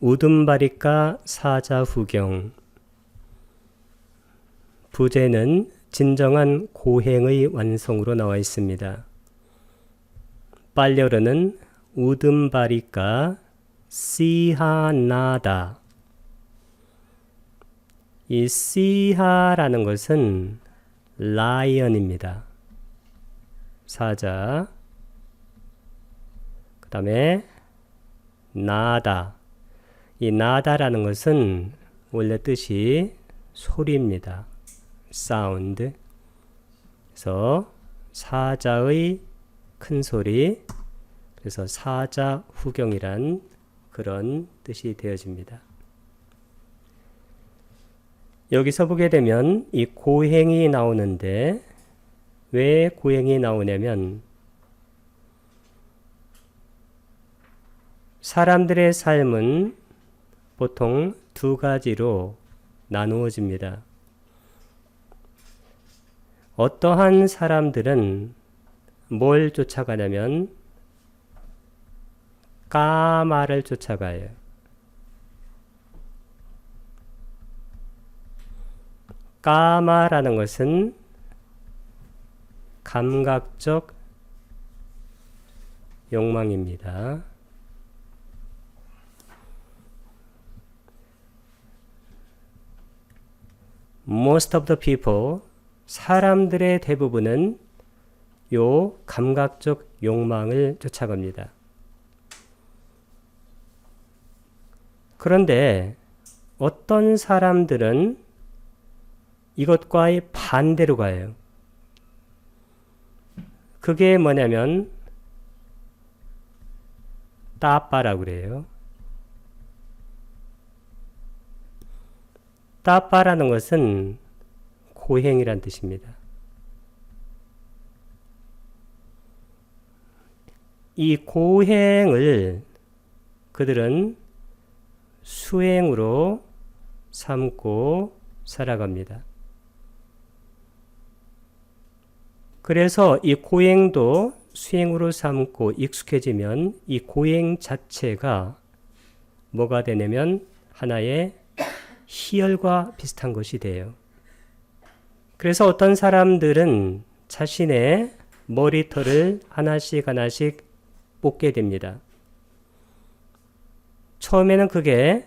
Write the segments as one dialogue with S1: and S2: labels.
S1: 우듬바리카 사자후경. 부제는 진정한 고행의 완성으로 나와 있습니다. 빨려르는 우듬바리카 시하나다. 이 시하라는 것은 라이언입니다. 사자. 그 다음에 나다. 이 나다라는 것은 원래 뜻이 소리입니다. 사운드. 그래서 사자의 큰 소리. 그래서 사자후경이란 그런 뜻이 되어집니다. 여기서 보게 되면 이 고행이 나오는데 왜 고행이 나오냐면 사람들의 삶은 보통 두 가지로 나누어집니다. 어떠한 사람들은 뭘 쫓아가냐면 까마를 쫓아가요. 까마라는 것은 감각적 욕망입니다. Most of the people, 사람들의 대부분은 요 감각적 욕망을 쫓아갑니다. 그런데 어떤 사람들은 이것과의 반대로 가요. 그게 뭐냐면 따빠라고 그래요. 따빠라는 것은 고행이란 뜻입니다. 이 고행을 그들은 수행으로 삼고 살아갑니다. 그래서 이 고행도 수행으로 삼고 익숙해지면 이 고행 자체가 뭐가 되냐면 하나의 희열과 비슷한 것이 돼요. 그래서 어떤 사람들은 자신의 머리털을 하나씩 하나씩 뽑게 됩니다. 처음에는 그게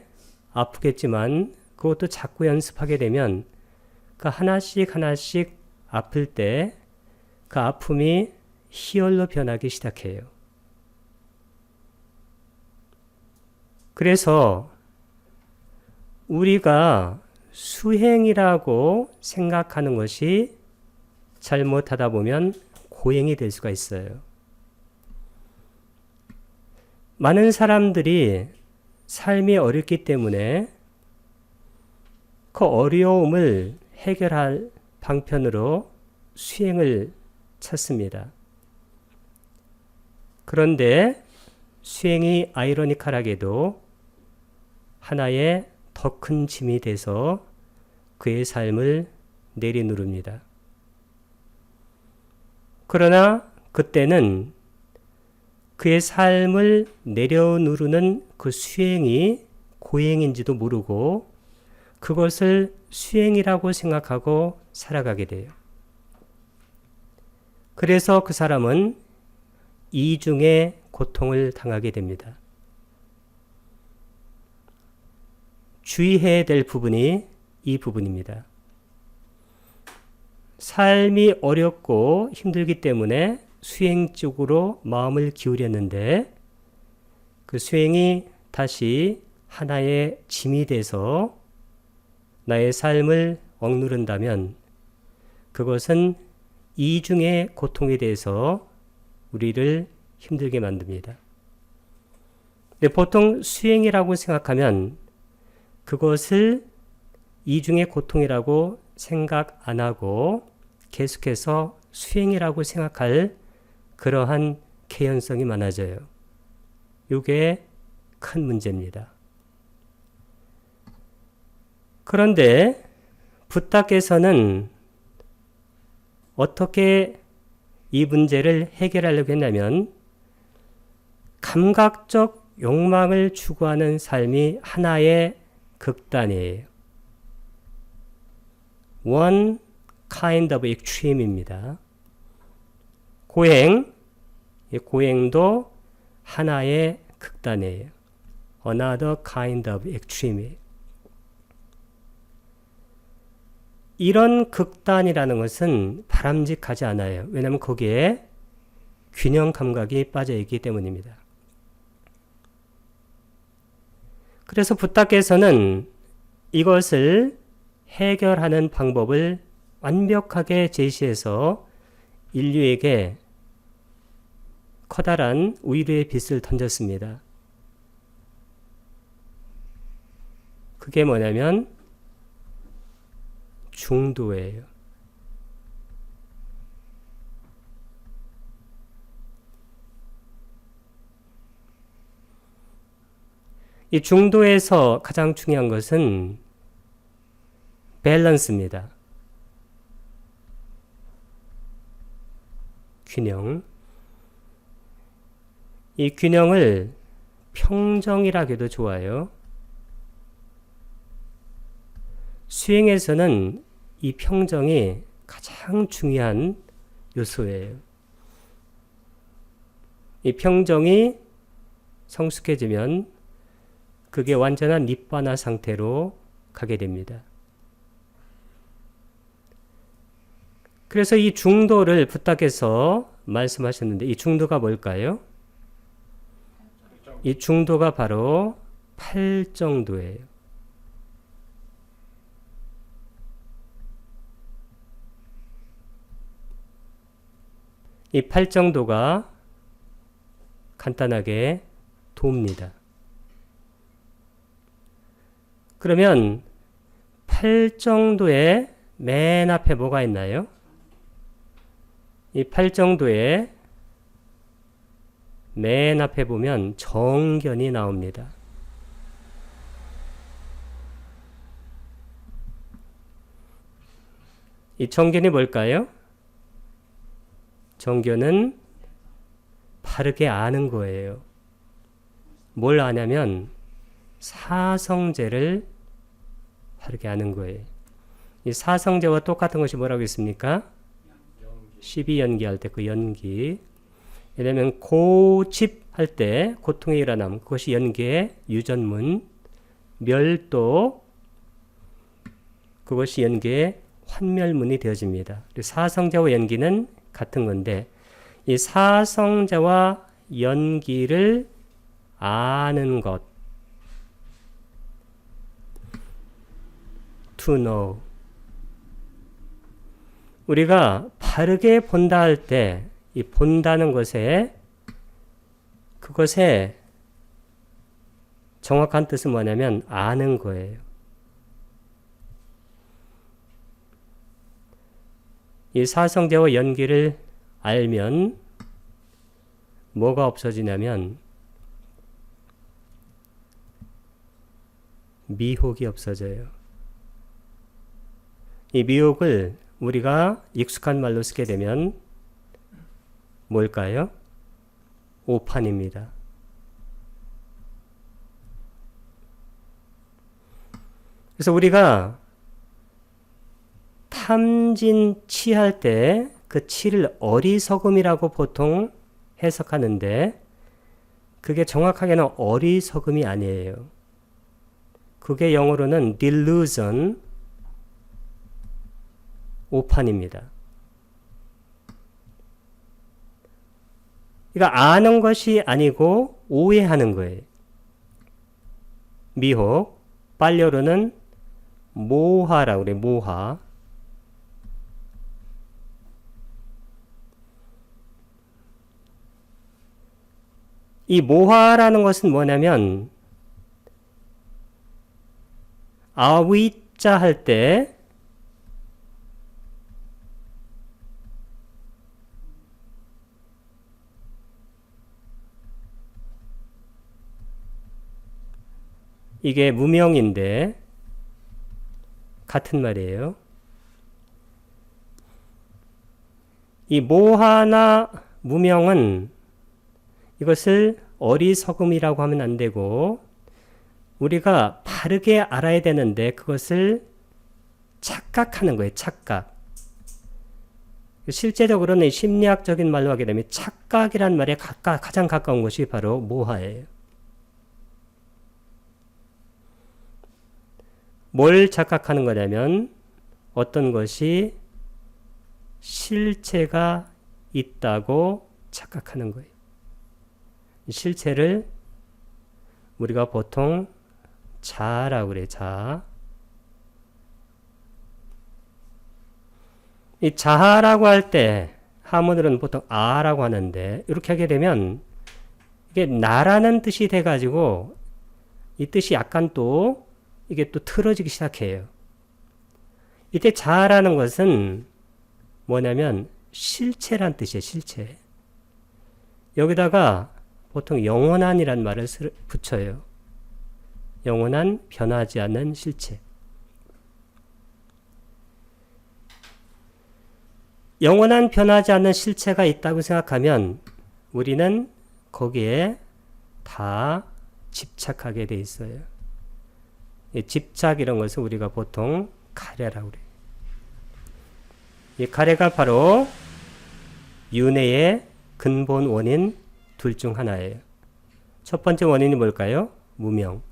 S1: 아프겠지만 그것도 자꾸 연습하게 되면 그 하나씩 하나씩 아플 때 그 아픔이 희열로 변하기 시작해요. 그래서 우리가 수행이라고 생각하는 것이 잘못하다 보면 고행이 될 수가 있어요. 많은 사람들이 삶이 어렵기 때문에 그 어려움을 해결할 방편으로 수행을 찾습니다. 그런데 수행이 아이러니컬하게도 하나의 더 큰 짐이 돼서 그의 삶을 내리누릅니다. 그러나 그때는 그의 삶을 내려누르는 그 수행이 고행인지도 모르고 그것을 수행이라고 생각하고 살아가게 돼요. 그래서 그 사람은 이중의 고통을 당하게 됩니다. 주의해야 될 부분이 이 부분입니다. 삶이 어렵고 힘들기 때문에 수행 쪽으로 마음을 기울였는데 그 수행이 다시 하나의 짐이 돼서 나의 삶을 억누른다면 그것은 이중의 고통에 대해서 우리를 힘들게 만듭니다. 근데 보통 수행이라고 생각하면 그것을 이중의 고통이라고 생각 안 하고 계속해서 수행이라고 생각할 그러한 개연성이 많아져요. 이게 큰 문제입니다. 그런데 부타께서는 어떻게 이 문제를 해결하려고 했냐면 감각적 욕망을 추구하는 삶이 하나의 극단이에요. One kind of extreme입니다. 고행, 이 고행도 하나의 극단이에요. Another kind of extreme. 이런 극단이라는 것은 바람직하지 않아요. 왜냐하면 거기에 균형 감각이 빠져 있기 때문입니다. 그래서 부탁께서는 이것을 해결하는 방법을 완벽하게 제시해서 인류에게 커다란 우유의 빛을 던졌습니다. 그게 뭐냐면 중도예요. 이 중도에서 가장 중요한 것은 밸런스입니다. 균형. 이 균형을 평정이라고 해도 좋아요. 수행에서는 이 평정이 가장 중요한 요소예요. 이 평정이 성숙해지면 그게 완전한 니바나 상태로 가게 됩니다. 그래서 이 중도를 부탁해서 말씀하셨는데 이 중도가 뭘까요? 이 중도가 바로 8정도예요. 이 8정도가 간단하게 돕니다. 그러면 8정도의 맨 앞에 뭐가 있나요? 이 8정도의 맨 앞에 보면 정견이 나옵니다. 이 정견이 뭘까요? 정견은 바르게 아는 거예요. 뭘 아냐면 사성제를 바르게 아는 거예요. 이 사성제와 똑같은 것이 뭐라고 있습니까? 12연기할 때 그 연기. 왜냐하면 고집할 때 고통이 일어나면 그것이 연기의 유전문, 멸도, 그것이 연기의 환멸문이 되어집니다. 사성제와 연기는 같은 건데 이 사성제와 연기를 아는 것, to know. 우리가 바르게 본다 할 때 이 본다는 것에 그것의 정확한 뜻은 뭐냐면 아는 거예요. 이 사성제와 연기를 알면 뭐가 없어지냐면 미혹이 없어져요. 이 미혹을 우리가 익숙한 말로 쓰게 되면 뭘까요? 오판입니다. 그래서 우리가 탐진 치할 때 그 치를 어리석음이라고 보통 해석하는데 그게 정확하게는 어리석음이 아니에요. 그게 영어로는 delusion, 오판입니다. 그러니까 아는 것이 아니고 오해하는 거예요. 미혹, 빨려로는 모하라고 그래요. 모하. 이 모하라는 것은 뭐냐면 아위자 할 때 이게 무명인데 같은 말이에요. 이 모하나 무명은 이것을 어리석음이라고 하면 안 되고 우리가 바르게 알아야 되는데 그것을 착각하는 거예요. 착각. 실제적으로는 심리학적인 말로 하게 되면 착각이란 말에 가장 가까운 것이 바로 모하예요. 뭘 착각하는 거냐면 어떤 것이 실체가 있다고 착각하는 거예요. 실체를 우리가 보통 자라고 그래요. 자. 이 자라고 할 때 한문으로는 보통 아라고 하는데 이렇게 하게 되면 이게 나라는 뜻이 돼가지고 이 뜻이 약간 또 이게 또 틀어지기 시작해요. 이때 자라는 것은 뭐냐면 실체란 뜻이에요. 실체. 여기다가 보통 영원한이란 말을 붙여요. 영원한, 변하지 않는 실체. 영원한, 변하지 않는 실체가 있다고 생각하면 우리는 거기에 다 집착하게 돼 있어요. 집착 이런 것을 우리가 보통 가래라고 그래요. 이 가래가 바로 윤회의 근본 원인 둘 중 하나예요. 첫 번째 원인이 뭘까요? 무명.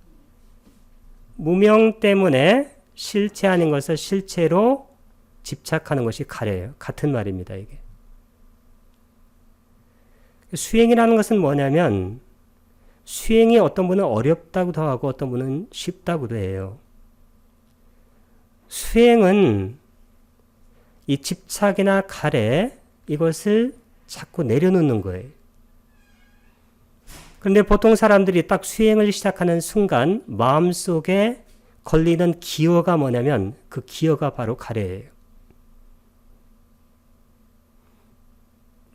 S1: 무명 때문에 실체 아닌 것을 실체로 집착하는 것이 가래예요. 같은 말입니다. 이게. 수행이라는 것은 뭐냐면 수행이 어떤 분은 어렵다고도 하고 어떤 분은 쉽다고도 해요. 수행은 이 집착이나 가래 이것을 자꾸 내려놓는 거예요. 그런데 보통 사람들이 딱 수행을 시작하는 순간 마음속에 걸리는 기어가 뭐냐면 그 기어가 바로 가래예요.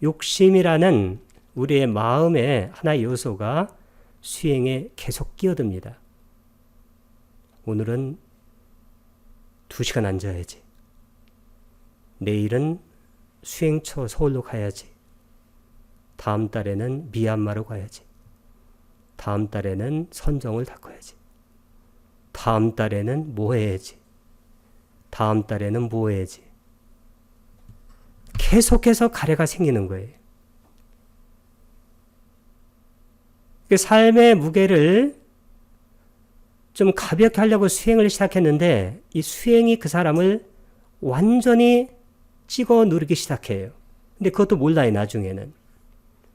S1: 욕심이라는 우리의 마음의 하나의 요소가 수행에 계속 끼어듭니다. 오늘은 2시간 앉아야지. 내일은 수행처 서울로 가야지. 다음 달에는 미얀마로 가야지. 다음 달에는 선정을 닦아야지. 다음 달에는 뭐 해야지. 다음 달에는 뭐 해야지. 계속해서 가래가 생기는 거예요. 삶의 무게를 좀 가볍게 하려고 수행을 시작했는데 이 수행이 그 사람을 완전히 찍어 누르기 시작해요. 근데 그것도 몰라요. 나중에는.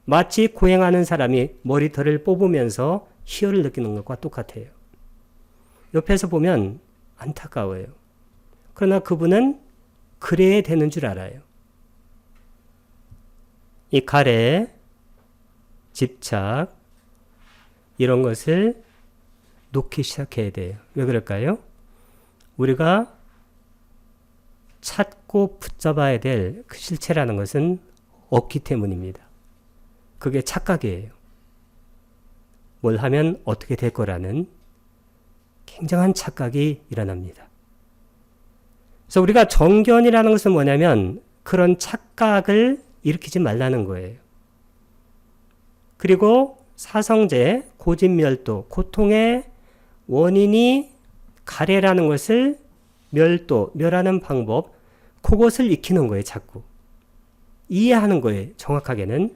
S1: 마치 고행하는 사람이 머리털을 뽑으면서 희열을 느끼는 것과 똑같아요. 옆에서 보면 안타까워요. 그러나 그분은 그래야 되는 줄 알아요. 이 가래, 집착 이런 것을 놓기 시작해야 돼요. 왜 그럴까요? 우리가 찾고 붙잡아야 될 그 실체라는 것은 없기 때문입니다. 그게 착각이에요. 뭘 하면 어떻게 될 거라는 굉장한 착각이 일어납니다. 그래서 우리가 정견이라는 것은 뭐냐면 그런 착각을 일으키지 말라는 거예요. 그리고 사성제, 고집멸도, 고통의 원인이 가래라는 것을 멸하는 방법, 그것을 익히는 거예요. 자꾸. 이해하는 거예요. 정확하게는.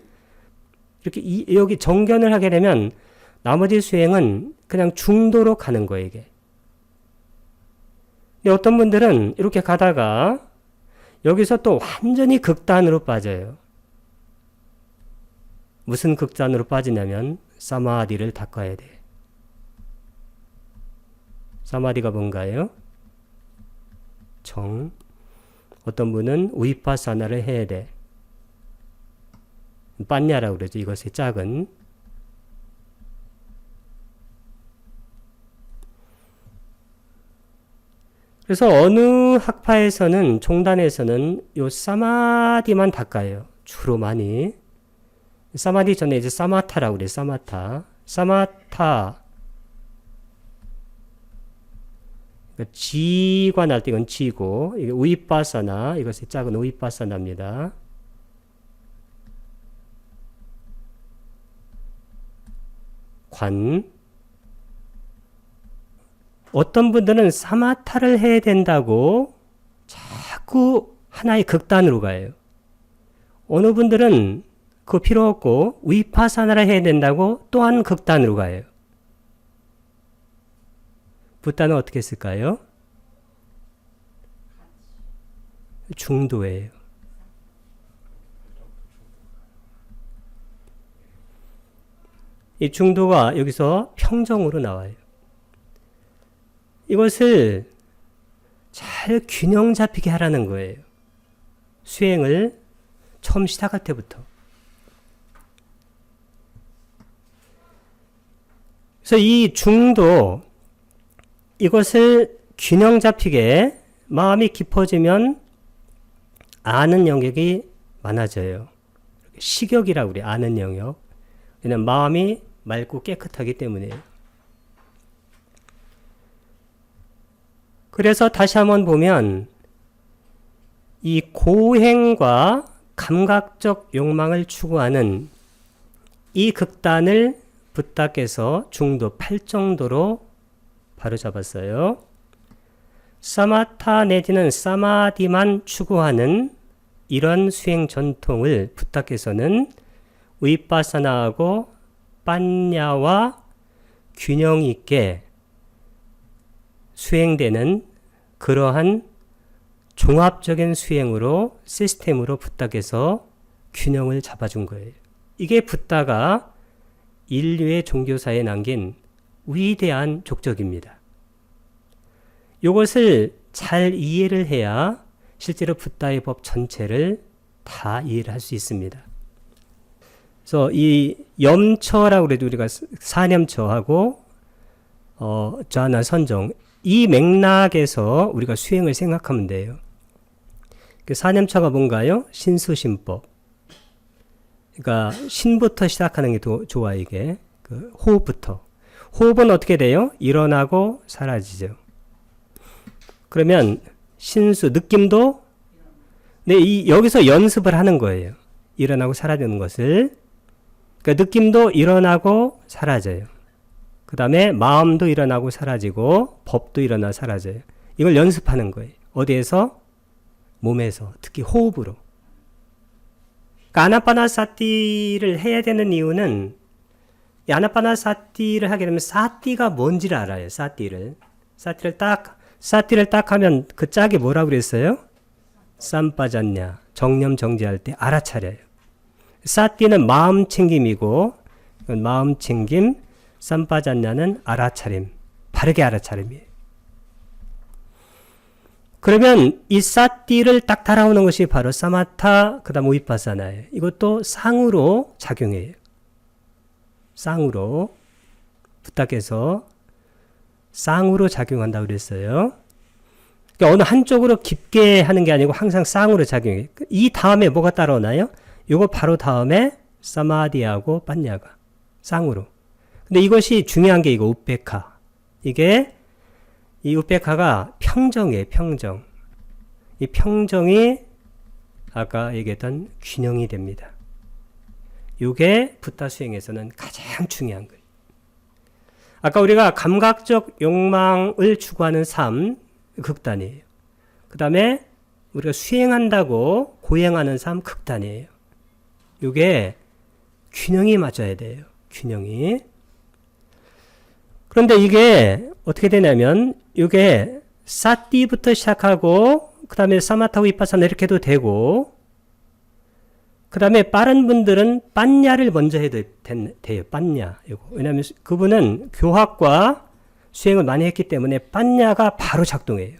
S1: 이렇게 여기 정견을 하게 되면 나머지 수행은 그냥 중도로 가는 거예요. 이게. 근데 어떤 분들은 이렇게 가다가 여기서 또 완전히 극단으로 빠져요. 무슨 극단으로 빠지냐면 사마디를 닦아야 돼. 사마디가 뭔가요? 정. 어떤 분은 위파사나를 해야 돼. 빤냐라고 그러죠. 이것의 짝은. 그래서 어느 학파에서는 종단에서는 요 사마디만 닦아요. 주로 많이. 사마디 전에 이제 사마타라고 그래요. 사마타. 사마타. 지가 날 때 이건 지고, 이게 우이파사나, 이것의 짝은 우이파사나입니다. 관. 어떤 분들은 사마타를 해야 된다고 자꾸 하나의 극단으로 가요. 어느 분들은 그거 필요 없고 위파사나를 해야 된다고 또한 극단으로 가요. 붓다는 어떻게 했을까요? 중도예요. 이 중도가 여기서 평정으로 나와요. 이것을 잘 균형 잡히게 하라는 거예요. 수행을 처음 시작할 때부터. 그래서 이 중도, 이것을 균형 잡히게 마음이 깊어지면 아는 영역이 많아져요. 식욕이라고 그래요. 아는 영역. 왜냐하면 마음이 맑고 깨끗하기 때문이에요. 그래서 다시 한번 보면 이 고행과 감각적 욕망을 추구하는 이 극단을 붓다께서 중도 8정도로 바로잡았어요. 사마타 내지는 사마디만 추구하는 이런 수행 전통을 붓다께서는 위파사나하고 빠냐와 균형 있게 수행되는 그러한 종합적인 수행으로 시스템으로 붓다께서 균형을 잡아준 거예요. 이게 붓다가 인류의 종교사에 남긴 위대한 족적입니다. 이것을 잘 이해를 해야 실제로 붓다의 법 전체를 다 이해를 할 수 있습니다. 그래서 이 염처라고 그래도 우리가 사념처하고 좌나 선정, 이 맥락에서 우리가 수행을 생각하면 돼요. 그 사념처가 뭔가요? 신수신법. 그러니까 신부터 시작하는 게 좋아 이게. 그 호흡부터. 호흡은 어떻게 돼요? 일어나고 사라지죠. 그러면 신수 느낌도 여기서 연습을 하는 거예요. 일어나고 사라지는 것을. 그러니까 느낌도 일어나고 사라져요. 그 다음에 마음도 일어나고 사라지고 법도 일어나 사라져요. 이걸 연습하는 거예요. 어디에서? 몸에서. 특히 호흡으로. 그러니까 아나파나사티를 해야 되는 이유는 이 아나파나사티를 하게 되면 사티가 뭔지를 알아요. 사티를 딱 하면 그 짝이 뭐라고 그랬어요? 쌈빠졌냐. 정념 정지할 때 알아차려요. 사티는 마음 챙김이고 마음 챙김, 쌈빠졌냐는 알아차림. 바르게 알아차림이에요. 그러면 이 사티를 딱 따라오는 것이 바로 사마타, 그 다음 위파사나예요. 이것도 쌍으로 작용해요. 쌍으로. 붓다께서 쌍으로 작용한다고 그랬어요. 그러니까 어느 한쪽으로 깊게 하는 게 아니고 항상 쌍으로 작용해요. 이 다음에 뭐가 따라오나요? 요거 바로 다음에 사마디하고 빠냐가 쌍으로. 근데 이것이 중요한 게 이거 우페카. 이 우페카가 평정이에요. 평정. 이 평정이 아까 얘기했던 균형이 됩니다. 이게 붓다 수행에서는 가장 중요한 거예요. 아까 우리가 감각적 욕망을 추구하는 삶, 극단이에요. 그 다음에 우리가 수행한다고 고행하는 삶, 극단이에요. 이게 균형이 맞아야 돼요. 균형이. 그런데 이게 어떻게 되냐면 이게 사티부터 시작하고 그 다음에 사마타 위파사나 이렇게 해도 되고 그 다음에 빠른 분들은 빠냐를 먼저 해도 돼요. 빠냐. 왜냐하면 그분은 교학과 수행을 많이 했기 때문에 빠냐가 바로 작동해요.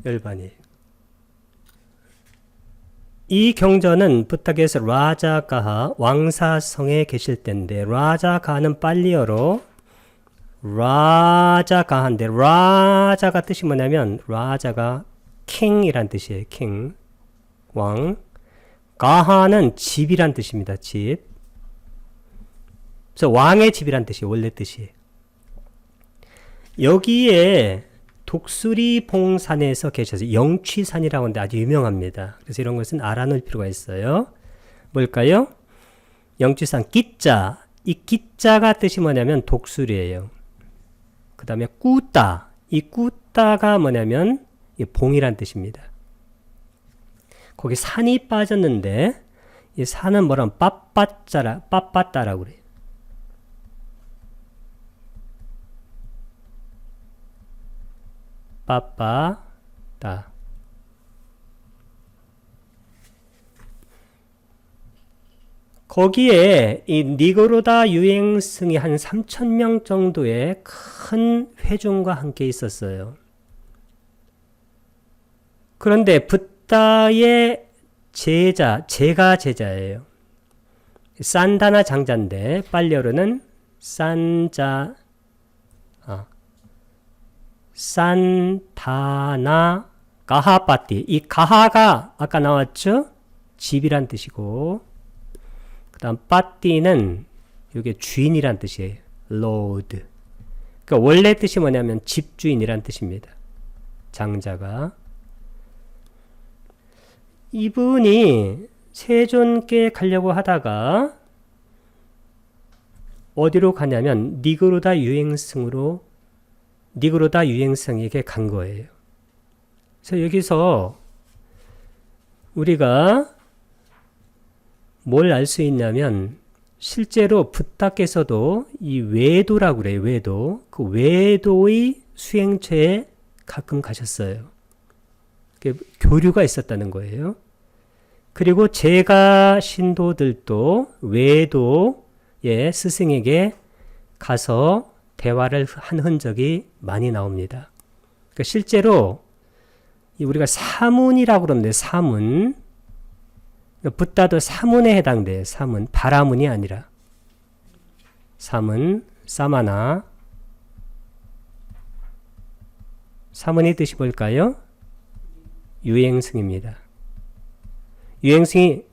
S1: 열반이. 이 경전은 붓다께서 라자가하 왕사성에 계실 때인데 라자가하는 팔리어로 라자가한데 라자가 뜻이 뭐냐면 라자가 킹이란 뜻이에요. king 왕. 가하는 집이란 뜻입니다. 집. 그래서 왕의 집이란 뜻이에요. 원래 뜻이에요. 여기에 독수리봉산에서 계셔서 영취산이라고 하는데 아주 유명합니다. 그래서 이런 것은 알아놓을 필요가 있어요. 뭘까요? 영취산 끼자 이 기자가 뜻이 뭐냐면 독수리예요. 그 다음에 꾸따. 이 꾸따가 뭐냐면 봉이란 뜻입니다. 거기 산이 빠졌는데 이 산은 뭐라면 빠빠따라고 그래요. 빠빠따. 거기에 이 니고로다 유행승이 한 3,000명 정도의 큰 회중과 함께 있었어요. 그런데 붓다의 제가 제자예요. 산다나 장자인데 빨리어로는 산다나 가하파티. 이 가하가 아까 나왔죠? 집이란 뜻이고, 그 다음 파티는 이게 주인이란 뜻이에요. 로드. 그러니까 원래 뜻이 뭐냐면 집주인이란 뜻입니다. 장자가. 이분이 세존께 가려고 하다가 어디로 가냐면 니고로다 유행성에게 간 거예요. 그래서 여기서 우리가 뭘 알 수 있냐면 실제로 붓다께서도 이 외도라고 그래요. 외도. 그 외도의 수행처에 가끔 가셨어요. 교류가 있었다는 거예요. 그리고 제가 신도들도 외도의 스승에게 가서 대화를 한 흔적이 많이 나옵니다. 그러니까 실제로 우리가 사문이라고 그러는데 사문. 붓다도 사문에 해당돼요. 사문. 바라문이 아니라. 사문, 사마나. 사문의 뜻이 뭘까요? 유행승입니다. 유행승이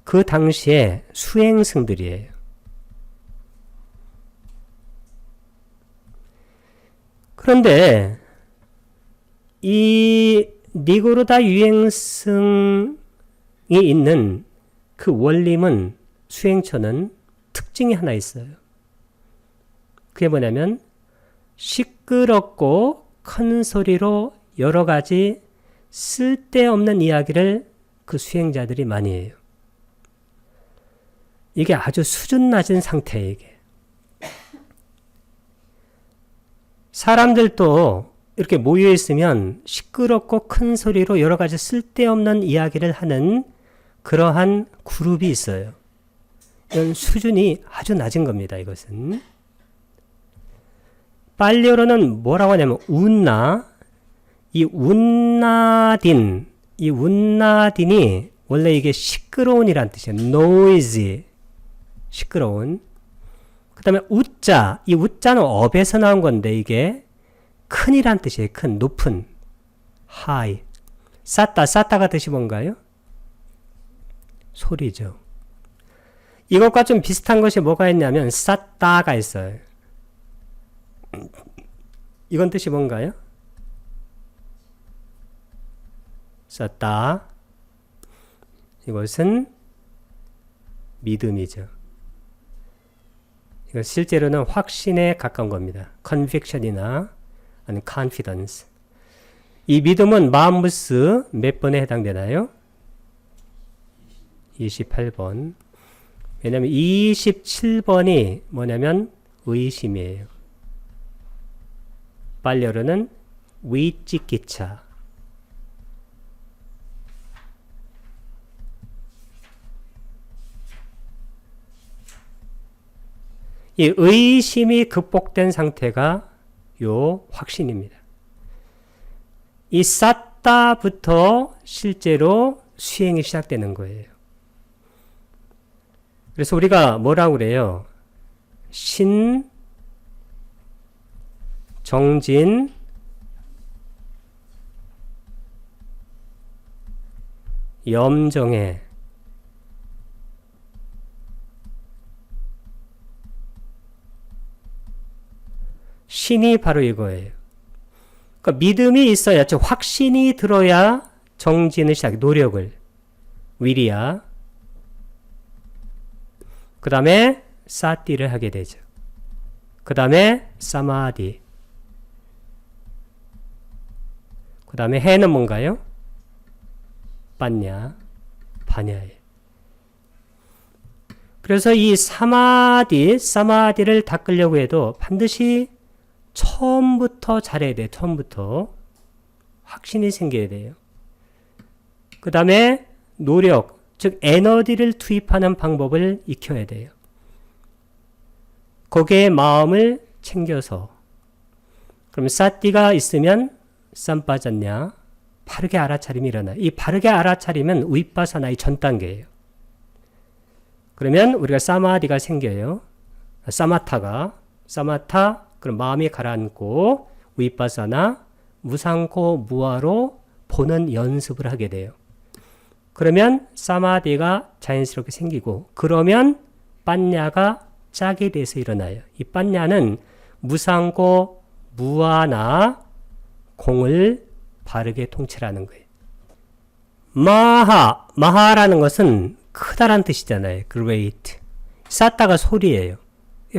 S1: 그 당시에 수행승들이에요. 그런데 이 니고로다 유행승이 있는 그 원림은 수행처는 특징이 하나 있어요. 그게 뭐냐면 시끄럽고 큰 소리로 여러 가지 쓸데없는 이야기를 그 수행자들이 많이 해요. 이게 아주 수준 낮은 상태예요. 이게. 사람들도 이렇게 모여 있으면 시끄럽고 큰 소리로 여러 가지 쓸데없는 이야기를 하는 그러한 그룹이 있어요. 이런 수준이 아주 낮은 겁니다. 이것은. 빨리어로는 뭐라고 하냐면 이 운나딘이 원래 이게 시끄러운이란 뜻이에요. noisy, 시끄러운. 그 다음에 우자, 이 우자는 업에서 나온 건데 이게 큰이란 뜻이에요. 큰, 높은, high. 싸다가 뜻이 뭔가요? 소리죠. 이것과 좀 비슷한 것이 뭐가 있냐면 싸다가 있어요. 이건 뜻이 뭔가요? 싸다. 이것은 믿음이죠. 이건 실제로는 확신에 가까운 겁니다. conviction이나 아니면 confidence. 이 믿음은 마음무스 몇 번에 해당되나요? 28번. 왜냐하면 27번이 뭐냐면 의심이에요. 빨리어로는 위찌기차. 이 의심이 극복된 상태가 요 확신입니다. 이 쌌다부터 실제로 수행이 시작되는 거예요. 그래서 우리가 뭐라고 그래요? 신, 정진, 염정해. 신이 바로 이거예요. 그러니까 믿음이 있어야, 확신이 들어야 정진을 시작해, 노력을. 위리야. 그 다음에 사띠를 하게 되죠. 그 다음에 사마디. 그 다음에 해는 뭔가요? 빠냐, 바냐예요. 그래서 이 사마디를 닦으려고 해도 반드시 처음부터 잘해야 돼요. 처음부터. 확신이 생겨야 돼요. 그 다음에 노력, 즉 에너지를 투입하는 방법을 익혀야 돼요. 거기에 마음을 챙겨서. 그럼 사띠가 있으면 쌈 빠졌냐? 바르게 알아차림이 일어나요. 이 바르게 알아차림은 위파사나의 전 단계예요. 그러면 우리가 사마디가 생겨요. 사마타, 그럼 마음이 가라앉고 위파사나, 무상코 무아로 보는 연습을 하게 돼요. 그러면 사마디가 자연스럽게 생기고, 그러면 빠냐가 짝이 돼서 일어나요. 이 빠냐는 무상고 무아나 공을 바르게 통치하는 거예요. 마하라는 것은 크다란 뜻이잖아요. great. 사따가 소리예요.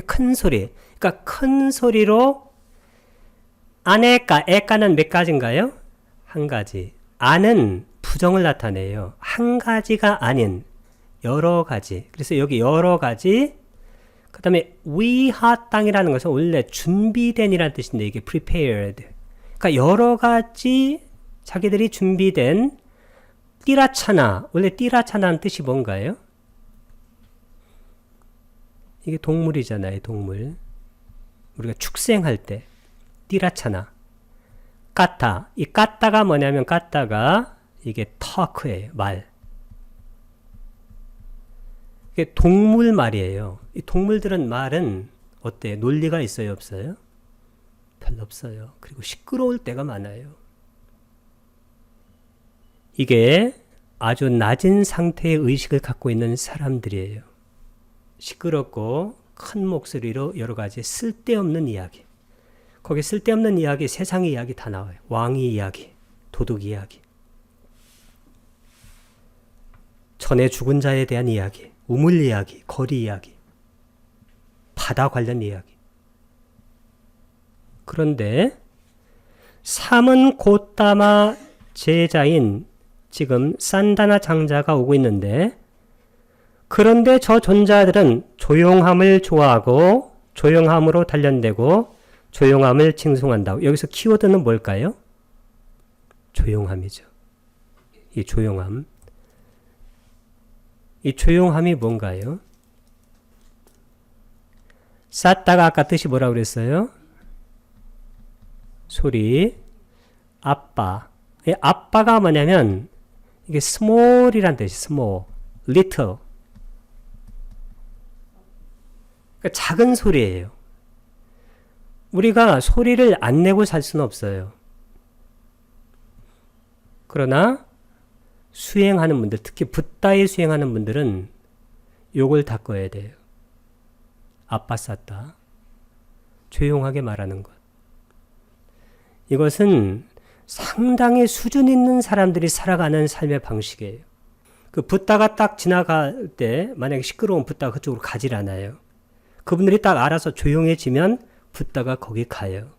S1: 큰 소리. 그러니까 큰 소리로 에까는 몇 가지인가요? 한 가지. 안은 부정을 나타내요. 한 가지가 아닌 여러 가지. 그래서 여기 여러 가지. 그 다음에 위하땅이라는 것은 원래 준비된이라는 뜻인데 이게 prepared. 그러니까 여러 가지 자기들이 준비된 띠라차나. 원래 띠라차나는 뜻이 뭔가요? 이게 동물이잖아요. 동물. 우리가 축생할 때 띠라차나. 까따. 이 까따가 뭐냐면 까따가 이게 터크예요. 말. 이게 동물 말이에요. 이 동물들은 말은 어때요? 논리가 있어요? 없어요? 별로 없어요. 그리고 시끄러울 때가 많아요. 이게 아주 낮은 상태의 의식을 갖고 있는 사람들이에요. 시끄럽고 큰 목소리로 여러 가지 쓸데없는 이야기. 거기 쓸데없는 이야기, 세상의 이야기 다 나와요. 왕의 이야기, 도둑 이야기. 전에 죽은 자에 대한 이야기, 우물 이야기, 거리 이야기, 바다 관련 이야기. 그런데 삼은 고따마 제자인 지금 산다나 장자가 오고 있는데, 그런데 저 존자들은 조용함을 좋아하고 조용함으로 단련되고 조용함을 칭송한다. 여기서 키워드는 뭘까요? 조용함이죠. 이 조용함. 이 조용함이 뭔가요? 쌌다가 아까 뜻이 뭐라고 그랬어요? 소리. 아빠. 이 아빠가 뭐냐면 이게 small이란 뜻이 small, little. 그러니까 작은 소리예요. 우리가 소리를 안 내고 살 수는 없어요. 그러나 수행하는 분들, 특히 붓다에 수행하는 분들은 요걸 닦아야 돼요. 아빠 쌌다. 조용하게 말하는 것. 이것은 상당히 수준 있는 사람들이 살아가는 삶의 방식이에요. 그 붓다가 딱 지나갈 때 만약에 시끄러운 붓다가 그쪽으로 가질 않아요. 그분들이 딱 알아서 조용해지면 붓다가 거기 가요.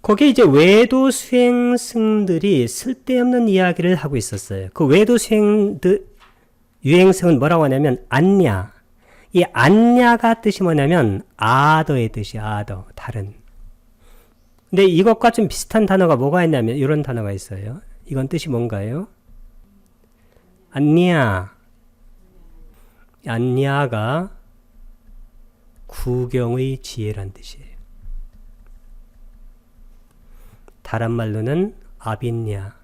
S1: 거기에 이제 외도 수행승들이 쓸데없는 이야기를 하고 있었어요. 그 외도 수행들 유행성은 뭐라고 하냐면 안냐. 이 안냐가 뜻이 뭐냐면 아더의 뜻이 아더, 다른. 근데 이것과 좀 비슷한 단어가 뭐가 있냐면 이런 단어가 있어요. 이건 뜻이 뭔가요? 안냐. 안냐가 구경의 지혜란 뜻이에요. 다른 말로는 아빈냐.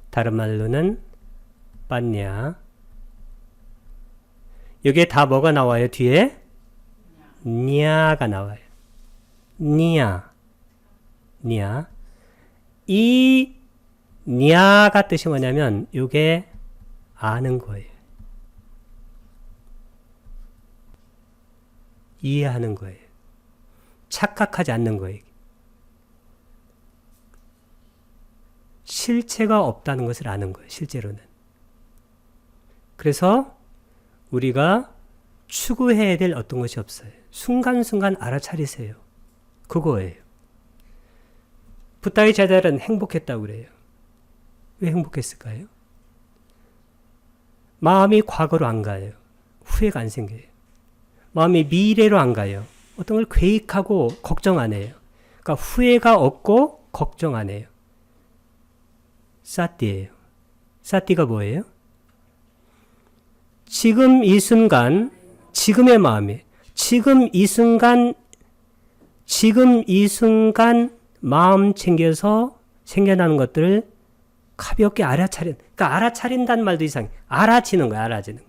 S1: 다른 말로는 빤냐. 여기에 다 뭐가 나와요? 뒤에? 냐가 나와요. 냐. 냐. 이 냐가 뜻이 뭐냐면 이게 아는 거예요. 이해하는 거예요. 착각하지 않는 거예요. 실체가 없다는 것을 아는 거예요. 실제로는. 그래서 우리가 추구해야 될 어떤 것이 없어요. 순간순간 알아차리세요. 그거예요. 붓다의 제자들은 행복했다고 그래요. 왜 행복했을까요? 마음이 과거로 안 가요. 후회가 안 생겨요. 마음이 미래로 안 가요. 어떤 걸 계획하고 걱정 안 해요. 그러니까 후회가 없고 걱정 안 해요. 사띠예요. 사띠가 뭐예요? 지금 이 순간, 지금의 마음이, 지금 이 순간 마음 챙겨서 생겨나는 것들을 가볍게 알아차린, 그러니까 알아차린다는 말도 이상해. 알아지는 거야, 알아지는.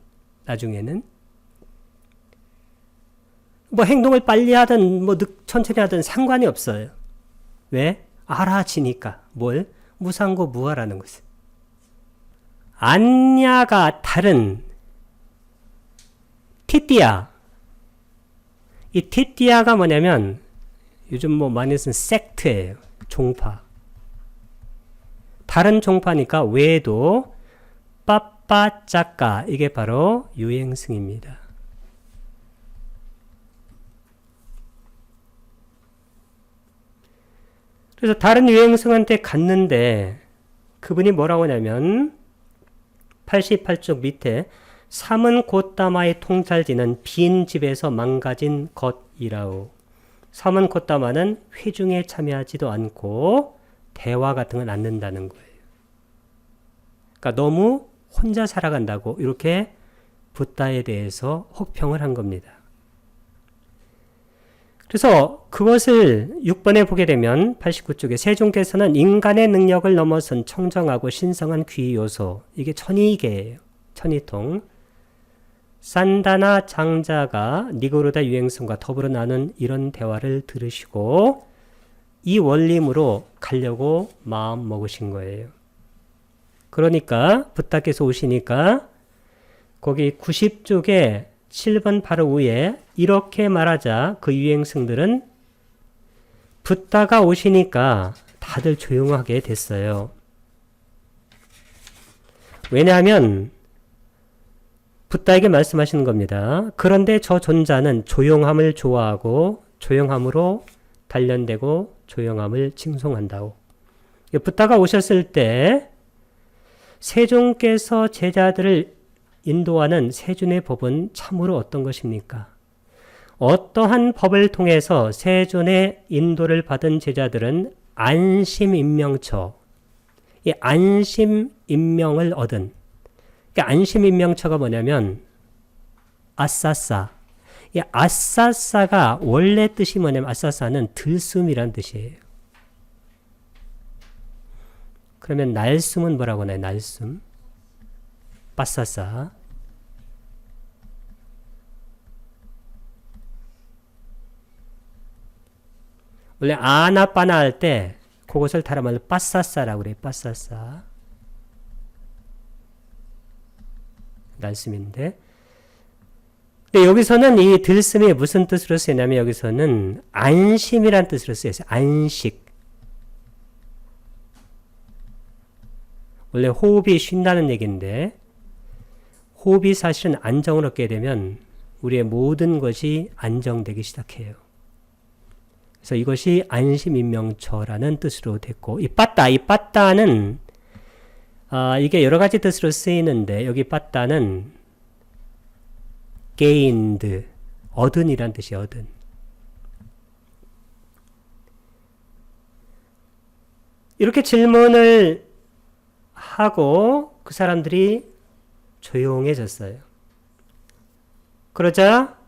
S1: 나중에는. 뭐 행동을 빨리 하든, 뭐 천천히 하든 상관이 없어요. 왜? 알아지니까. 뭘? 무상고 무아라는 것을. 안야가 다른 티띠아. 이 티띠아가 뭐냐면 요즘 뭐 많이 쓰는 섹트예요. 종파. 다른 종파니까 외도 빠빠짜까 이게 바로 유행승입니다. 그래서 다른 유행승한테 갔는데 그분이 뭐라고 하냐면 88쪽 밑에 삼은 곧다마의 통찰지는 빈 집에서 망가진 것이라오. 삼은 곧다마는 회중에 참여하지도 않고 대화 같은 건 않는다는 거예요. 그러니까 너무 혼자 살아간다고 이렇게 붓다에 대해서 혹평을 한 겁니다. 그래서 그것을 6번에 보게 되면 89쪽에 세종께서는 인간의 능력을 넘어선 청정하고 신성한 귀 요소, 이게 천이계예요. 천이통. 산다나 장자가 니고르다 유행성과 더불어 나눈 이런 대화를 들으시고 이 원림으로 가려고 마음 먹으신 거예요. 그러니까 붓다께서 오시니까 거기 90쪽에 7번 바로 위에 이렇게 말하자 그 유행승들은 붓다가 오시니까 다들 조용하게 됐어요. 왜냐하면 붓다에게 말씀하시는 겁니다. 그런데 저 존자는 조용함을 좋아하고 조용함으로 단련되고 조용함을 칭송한다고. 붓다가 오셨을 때 세종께서 제자들을 인도하는 세존의 법은 참으로 어떤 것입니까? 어떠한 법을 통해서 세존의 인도를 받은 제자들은 안심인명처, 이 안심인명을 얻은, 그러니까 안심인명처가 뭐냐면 아싸싸. 이 아싸싸가 원래 뜻이 뭐냐면 아싸싸는 들숨이란 뜻이에요. 그러면 날숨은 뭐라고 하나요? 날숨. 빠싸싸. 원래 아나빠나 할 때 그것을 다른 말로 빠싸싸라고 그래요. 빠싸싸. 날숨인데. 근데 여기서는 이 들숨이 무슨 뜻으로 쓰냐면 여기서는 안심이란 뜻으로 쓰여요. 안식. 원래 호흡이 쉰다는 얘기인데 호흡이 사실은 안정을 얻게 되면 우리의 모든 것이 안정되기 시작해요. 그래서 이것이 안심인명처라는 뜻으로 됐고 이 빠따는 이게 여러 가지 뜻으로 쓰이는데 여기 빠따는 gained, 얻은이란 뜻이에요. 얻은. 이렇게 질문을 하고 그 사람들이 조용해졌어요. 그러자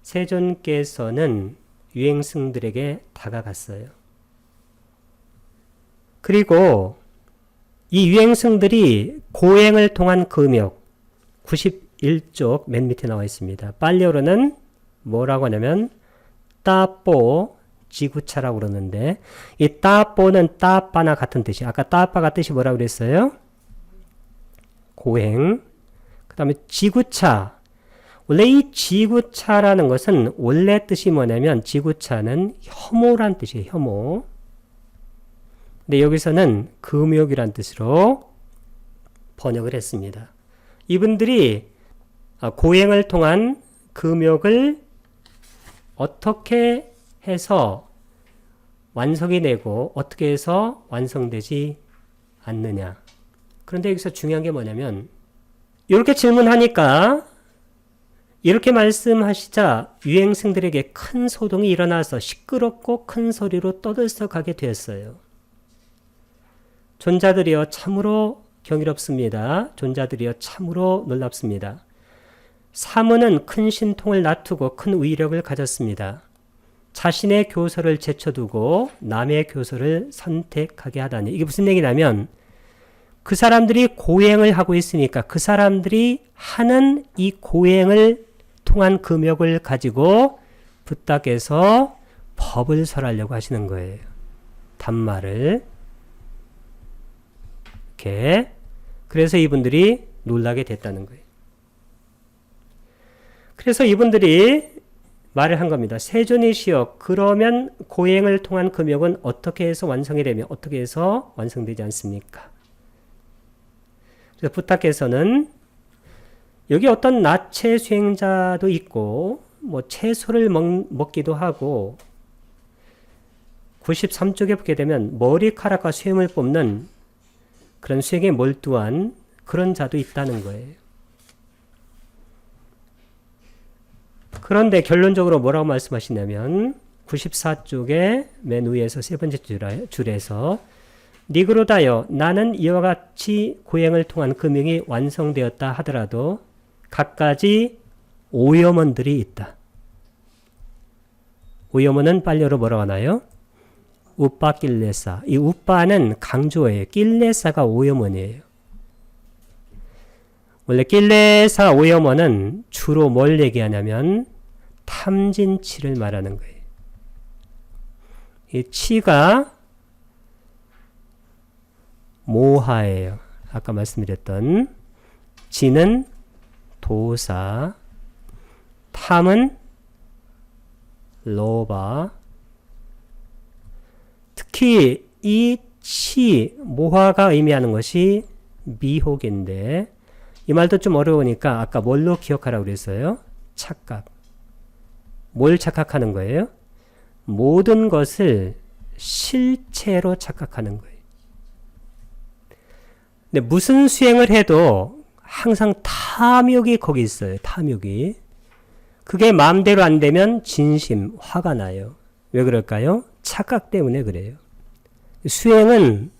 S1: 세존께서는 유행승들에게 다가갔어요. 그리고 이 유행승들이 고행을 통한 금욕 91쪽 맨 밑에 나와 있습니다. 빨리어로는 뭐라고 하냐면 따뽀 지구차라고 그러는데 이 따뽀는 따빠나 같은 뜻이에요. 아까 따빠가 뜻이 뭐라고 그랬어요? 고행. 그 다음에 지구차. 원래 이 지구차라는 것은 원래 뜻이 뭐냐면 지구차는 혐오란 뜻이에요. 혐오. 근데 여기서는 금욕이란 뜻으로 번역을 했습니다. 이분들이 고행을 통한 금욕을 어떻게 해서 완성이 되고 어떻게 해서 완성되지 않느냐. 그런데 여기서 중요한 게 뭐냐면 이렇게 질문하니까 이렇게 말씀하시자 유행생들에게 큰 소동이 일어나서 시끄럽고 큰 소리로 떠들썩하게 되었어요. 존자들이여 참으로 경이롭습니다. 존자들이여 참으로 놀랍습니다. 사문은 큰 신통을 놔두고 큰 위력을 가졌습니다. 자신의 교서를 제쳐두고 남의 교서를 선택하게 하다니. 이게 무슨 얘기냐면 그 사람들이 고행을 하고 있으니까 그 사람들이 하는 이 고행을 통한 금욕을 가지고 부탁해서 법을 설하려고 하시는 거예요. 단말을. 이렇게. 그래서 이분들이 놀라게 됐다는 거예요. 그래서 이분들이 말을 한 겁니다. 세존이시여, 그러면 고행을 통한 금욕은 어떻게 해서 완성이 되며 어떻게 해서 완성되지 않습니까? 그래서 부탁해서는 여기 어떤 나체 수행자도 있고 뭐 채소를 먹기도 하고 93쪽에 보게 되면 머리카락과 수염을 뽑는 그런 수행에 몰두한 그런 자도 있다는 거예요. 그런데 결론적으로 뭐라고 말씀하시냐면 94쪽에 맨 위에서 세 번째 줄에서 니그로다여, 나는 이와 같이 고행을 통한 금융이 완성되었다 하더라도 갖가지 오염원들이 있다. 오염원은 빨리어로 뭐라고 하나요? 우빠 낄레사. 이 우빠는 강조예요. 낄레사가 오염원이에요. 원래 낄레사 오염원은 주로 뭘 얘기하냐면 탐진치를 말하는 거예요. 이 치가 모하예요. 아까 말씀드렸던 지는 도사, 탐은 로바. 특히 이 치, 모하가 의미하는 것이 미혹인데 이 말도 좀 어려우니까 아까 뭘로 기억하라고 그랬어요? 착각. 뭘 착각하는 거예요? 모든 것을 실체로 착각하는 거예요. 근데 무슨 수행을 해도 항상 탐욕이 거기 있어요. 탐욕이. 그게 마음대로 안 되면 진심, 화가 나요. 왜 그럴까요? 착각 때문에 그래요. 수행은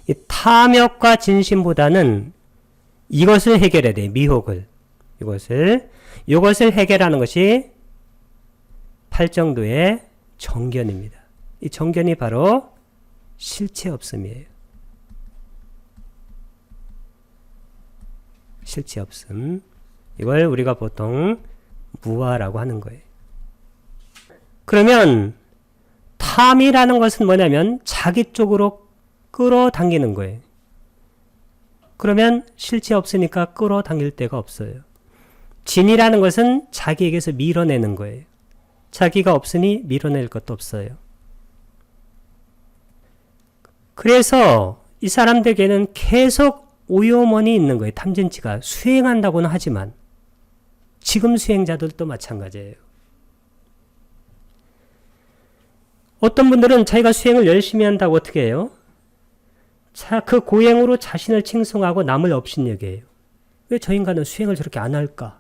S1: 이 탐욕과 진심보다는 이것을 해결해야 돼요. 미혹을. 이것을 해결하는 것이 팔정도의 정견입니다. 이 정견이 바로 실체 없음이에요. 실체 없음. 이걸 우리가 보통 무아라고 하는 거예요. 그러면 탐이라는 것은 뭐냐면 자기 쪽으로 끌어당기는 거예요. 그러면 실체 없으니까 끌어당길 데가 없어요. 진이라는 것은 자기에게서 밀어내는 거예요. 자기가 없으니 밀어낼 것도 없어요. 그래서 이 사람들에게는 계속 오염원이 있는 거예요. 탐진치가 수행한다고는 하지만 지금 수행자들도 마찬가지예요. 어떤 분들은 자기가 수행을 열심히 한다고 어떻게 해요? 그 고행으로 자신을 칭송하고 남을 업신여겨요. 왜 저 인간은 수행을 저렇게 안 할까?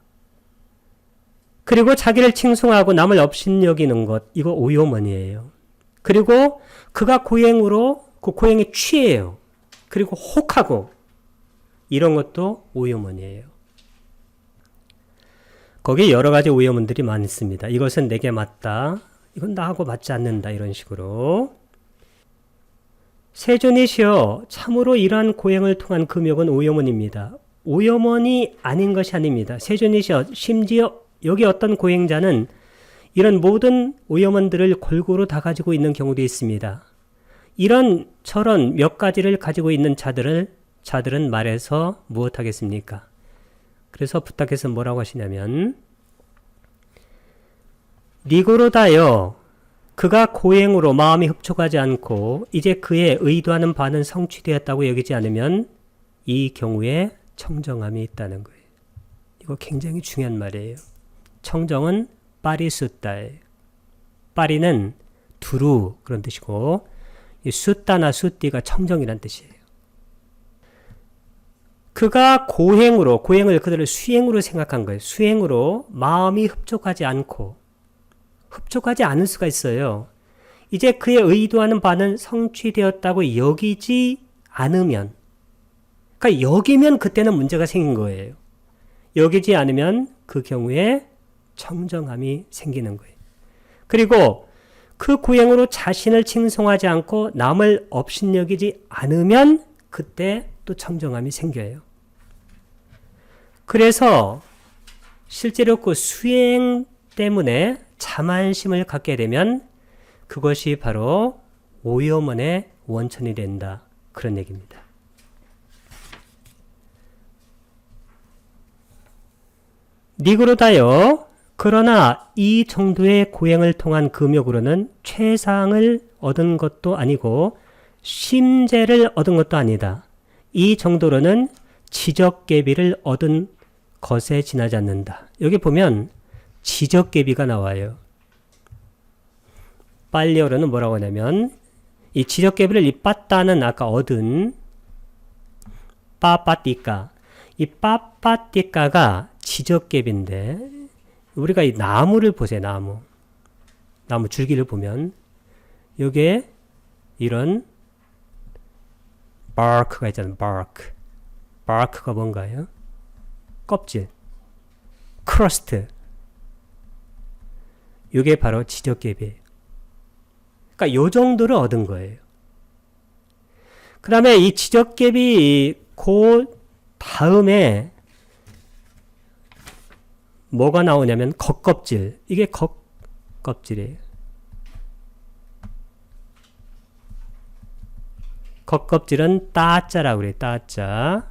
S1: 그리고 자기를 칭송하고 남을 업신여기는 것, 이거 오염원이에요. 그리고 그가 고행으로 그 고행에 취해요. 그리고 혹하고 이런 것도 오염원이에요. 거기에 여러 가지 오염원들이 많습니다. 이것은 내게 맞다. 이건 나하고 맞지 않는다. 이런 식으로. 세존이시여, 참으로 이러한 고행을 통한 금욕은 오염원입니다. 오염원이 아닌 것이 아닙니다. 세존이시여, 심지어 여기 어떤 고행자는 이런 모든 오염원들을 골고루 다 가지고 있는 경우도 있습니다. 이런 저런 몇 가지를 가지고 있는 자들은 말해서 무엇하겠습니까? 그래서 부탁해서 뭐라고 하시냐면 니고로다여, 그가 고행으로 마음이 흡족하지 않고 이제 그의 의도하는 바는 성취되었다고 여기지 않으면 이 경우에 청정함이 있다는 거예요. 이거 굉장히 중요한 말이에요. 청정은 빠리숫다예요. 빠리는 두루 그런 뜻이고 이 숫다나 숫띠가 청정이란 뜻이에요. 그가 고행으로, 고행을 그대로 수행으로 생각한 거예요. 수행으로 마음이 흡족하지 않고, 흡족하지 않을 수가 있어요. 이제 그의 의도하는 바는 성취되었다고 여기지 않으면, 그러니까 여기면 그때는 문제가 생긴 거예요. 여기지 않으면 그 경우에 청정함이 생기는 거예요. 그리고 그 고행으로 자신을 칭송하지 않고 남을 업신여기지 않으면 그때 또 청정함이 생겨요. 그래서 실제로 그 수행 때문에 자만심을 갖게 되면 그것이 바로 오염원의 원천이 된다. 그런 얘기입니다. 니그로다여 그러나 이 정도의 고행을 통한 금욕으로는 최상을 얻은 것도 아니고 심재를 얻은 것도 아니다. 이 정도로는 지적계비를 얻은 것에 지나지 않는다. 여기 보면 지적계비가 나와요. 빨리어로는 뭐라고 하냐면 이 지적계비를 이 빠따는 아까 얻은 빠빠띠까, 이 빠빠띠까가 지적계비인데 우리가 이 나무를 보세요. 나무 줄기를 보면 여기에 이런 bark가 있잖아요. bark가 뭔가요? 껍질, crust. 이게 바로 지적계비예요. 그러니까 요 정도를 얻은 거예요. 그 다음에 이 지적계비 그 다음에 뭐가 나오냐면 겉껍질. 이게 겉껍질이에요. 겉껍질은 따자라고 그래요. 따자.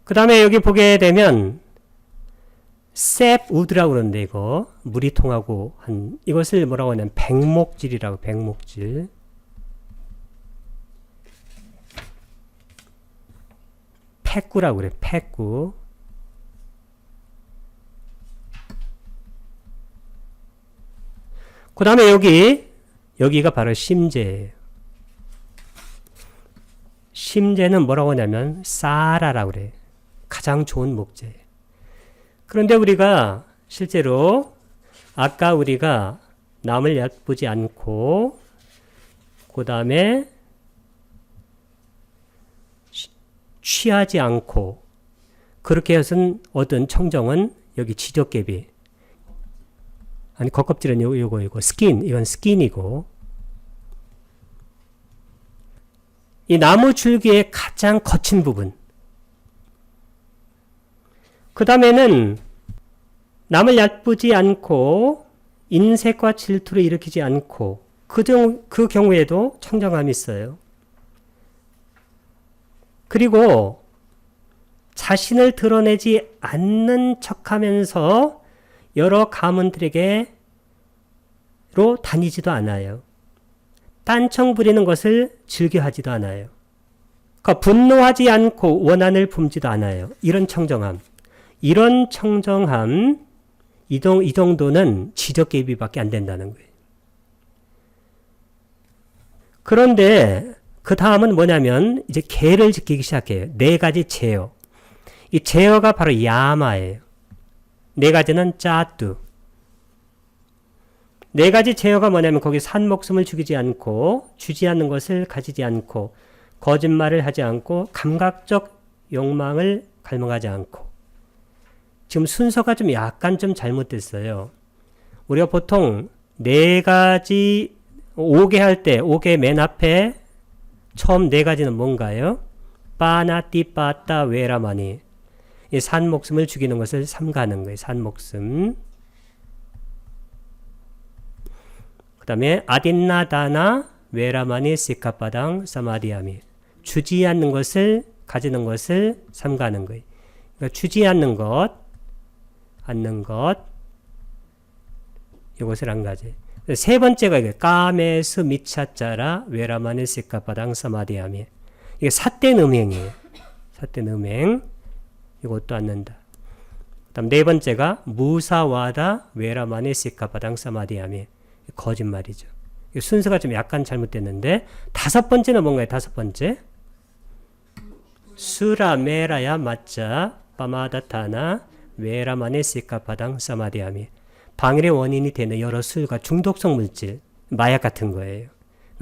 S1: 그 다음에 여기 보게 되면 셉우드라고 그러는데 이거 물이 통하고 한 이것을 뭐라고 하냐면 백목질이라고. 백목질. 팩구라고 그래. 팩구. 그 다음에 여기가 바로 심재예요. 심재는 뭐라고 하냐면 사라라고 그래요. 가장 좋은 목재예요. 그런데 우리가 실제로 아까 우리가 남을 얕보지 않고 그 다음에 취하지 않고 그렇게 해서 얻은 청정은 여기 지적계비. 아니 겉껍질은 요거 스킨. 이건 스킨이고 이 나무 줄기의 가장 거친 부분. 그 다음에는 남을 얕보지 않고 인색과 질투를 일으키지 않고 그 경우에도 청정함이 있어요. 그리고 자신을 드러내지 않는 척하면서 여러 가문들에게로 다니지도 않아요. 딴청 부리는 것을 즐겨하지도 않아요. 그러니까 분노하지 않고 원한을 품지도 않아요. 이런 청정함. 이런 청정함, 이 정도는 지적계비밖에 안 된다는 거예요. 그런데 그 다음은 뭐냐면 이제 계를 지키기 시작해요. 네 가지 제어. 이 제어가 바로 야마예요. 네 가지는 짜뚜. 네 가지 제어가 뭐냐면 거기 산 목숨을 죽이지 않고 주지 않는 것을 가지지 않고 거짓말을 하지 않고 감각적 욕망을 갈망하지 않고. 지금 순서가 좀 약간 좀 잘못됐어요. 우리가 보통 네 가지 5개 할 때 5개 맨 앞에 처음 네 가지는 뭔가요? 빠나띠 빠따 외라마니. 이 산 목숨을 죽이는 것을 삼가는 거예요. 산 목숨. 그 다음에 아딘나다나 외라마니 시카바당 사마디아미. 주지 않는 것을 가지는 것을 삼가는 거예요. 그러니까 주지 않는 것, 이것을 한 가지. 세 번째가 이게 까메스 미차짜라 외라마네 시카바당 사마디아미. 이게 삿된 음행이에요. 삿된 음행. 이것도 않는다. 그다음 네 번째가 무사와다 외라마네 시카바당 사마디아미. 거짓말이죠. 순서가 좀 약간 잘못됐는데 다섯 번째는 뭔가요? 다섯 번째. 수라 메라야 맞자 빠마다타나 외라마네 시카바당 사마디아미. 방일의 원인이 되는 여러 술과 중독성 물질, 마약 같은 거예요.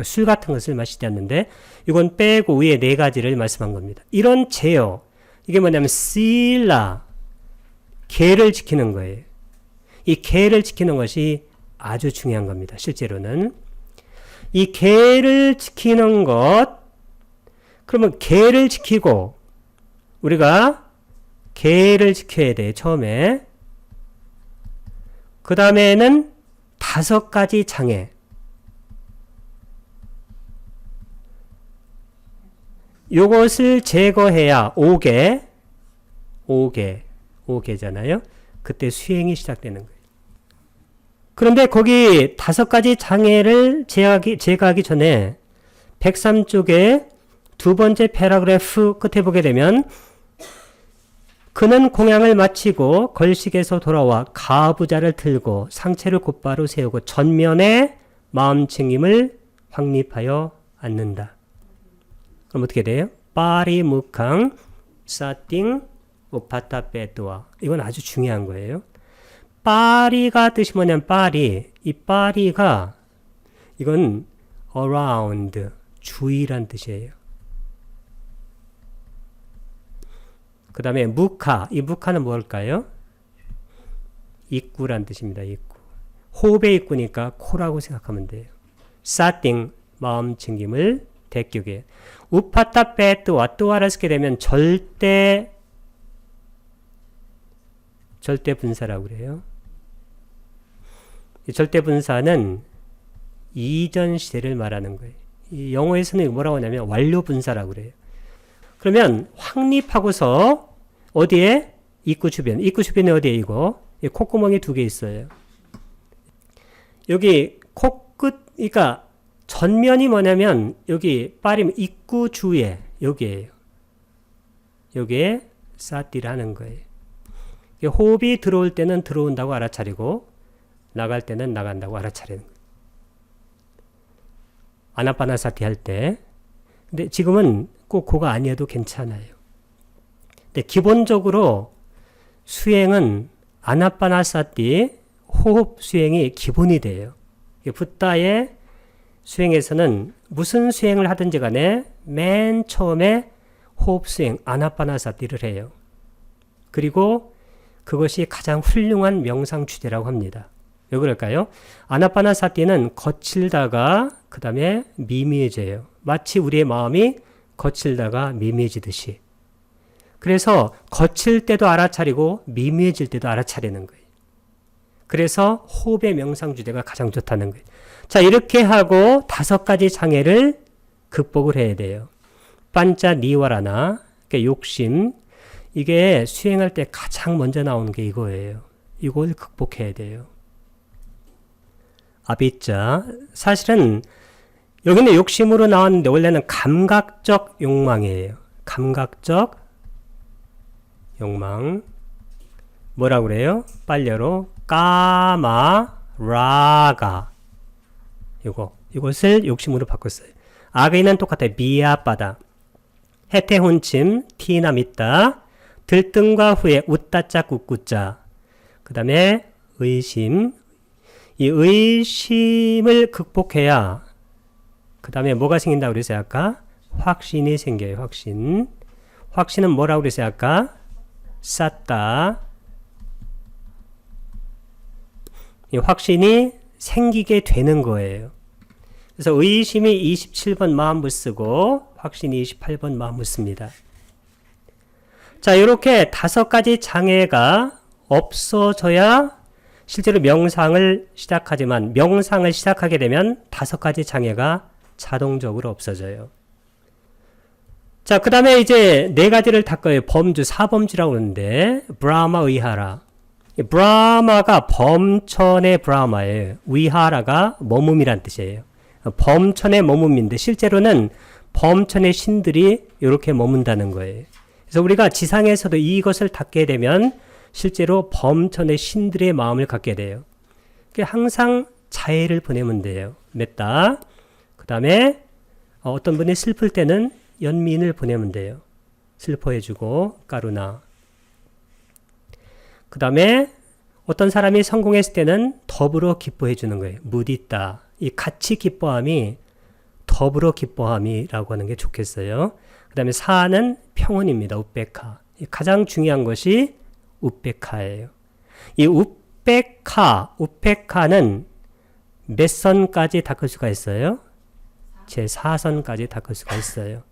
S1: 술 같은 것을 마시지 않는데 이건 빼고 위에 네 가지를 말씀한 겁니다. 이런 제어, 이게 뭐냐면 실라, 계를 지키는 거예요. 이 계를 지키는 것이 아주 중요한 겁니다. 실제로는. 이 계를 지키는 것, 그러면 계를 지키고 우리가 계를 지켜야 돼요. 처음에. 그 다음에는 다섯 가지 장애. 요것을 제거해야 5개잖아요. 그때 수행이 시작되는 거예요. 그런데 거기 다섯 가지 장애를 제거하기 전에 103쪽에 두 번째 패러그래프 끝에 보게 되면 그는 공양을 마치고 걸식에서 돌아와 가부좌를 들고 상체를 곧바로 세우고 전면에 마음챙김을 확립하여 앉는다. 그럼 어떻게 돼요? 파리 무캉 사띵 오파타 빼뚜아. 이건 아주 중요한 거예요. 파리가 뜻이 뭐냐면 파리. 이 파리가 이건 around, 주위란 뜻이에요. 그 다음에 무카. 이 무카는 뭘까요? 입구란 뜻입니다. 입구. 호흡의 입구니까 코라고 생각하면 돼요. 사띵, 마음 챙김을 대격에. 우파타 빼뚜아, 뚜아를 쓰게 되면 절대 분사라고 그래요. 이 절대 분사는 이전 시대를 말하는 거예요. 이 영어에서는 뭐라고 하냐면 완료 분사라고 그래요. 그러면 확립하고서 어디에? 입구 주변. 입구 주변에 어디에 이거? 콧구멍이 두 개 있어요. 여기 코끝, 그러니까 전면이 뭐냐면 여기 빠림 입구 주위에 여기에요. 여기에 사띠를 하는 거예요. 호흡이 들어올 때는 들어온다고 알아차리고 나갈 때는 나간다고 알아차리는 거예요. 아나파나사티 할 때. 근데 지금은 꼭 그거 아니어도 괜찮아요. 근데 기본적으로 수행은 아나파나사티 호흡 수행이 기본이 돼요. 붓다의 수행에서는 무슨 수행을 하든지 간에 맨 처음에 호흡 수행 아나파나사티를 해요. 그리고 그것이 가장 훌륭한 명상 주제라고 합니다. 왜 그럴까요? 아나파나사티는 거칠다가 그 다음에 미미해져요. 마치 우리의 마음이 거칠다가 미미해지듯이. 그래서 거칠 때도 알아차리고 미미해질 때도 알아차리는 거예요. 그래서 호흡의 명상 주제가 가장 좋다는 거예요. 자, 이렇게 하고 다섯 가지 장애를 극복을 해야 돼요. 반자 니와라나, 그러니까 욕심. 이게 수행할 때 가장 먼저 나오는 게 이거예요. 이걸 극복해야 돼요. 아비자. 사실은 여기는 욕심으로 나왔는데 원래는 감각적 욕망이에요. 감각적 욕망. 뭐라고 그래요? 빨려로 까마 라가. 이것을 욕심으로 바꿨어요. 아기는 똑같아요. 비아빠다. 해태혼침 티나 믿다. 들뜬과 후에 웃다자 꾹꾹자. 그 다음에 의심. 이 의심을 극복해야 그 다음에 뭐가 생긴다고 그랬어요 아까? 확신이 생겨요. 확신. 확신은 뭐라고 그랬어요 아까? 쌓다. 이 확신이 생기게 되는 거예요. 그래서 의심이 27번 마음을 쓰고 확신이 28번 마음을 씁니다. 자, 이렇게 다섯 가지 장애가 없어져야 실제로 명상을 시작하지만 명상을 시작하게 되면 다섯 가지 장애가 자동적으로 없어져요. 자, 그 다음에 이제 네 가지를 닦아요. 범주, 사범주라고 하는데 브라마 의하라. 브라마가 범천의 브라마예요. 위하라가 머뭅이란 뜻이에요. 범천의 머뭅인데 실제로는 범천의 신들이 이렇게 머문다는 거예요. 그래서 우리가 지상에서도 이것을 닦게 되면 실제로 범천의 신들의 마음을 갖게 돼요. 항상 자애를 보내면 돼요. 맺다. 그 다음에 어떤 분이 슬플 때는 연민을 보내면 돼요. 슬퍼해주고 까루나. 그 다음에 어떤 사람이 성공했을 때는 더불어 기뻐해주는 거예요. 무디따. 이 같이 기뻐함이 더불어 기뻐함이라고 하는 게 좋겠어요. 그 다음에 사는 평온입니다. 우베카. 가장 중요한 것이 우베카예요. 이 우베카는 몇 선까지 닦을 수가 있어요? 제4선까지 닦을 수가 있어요.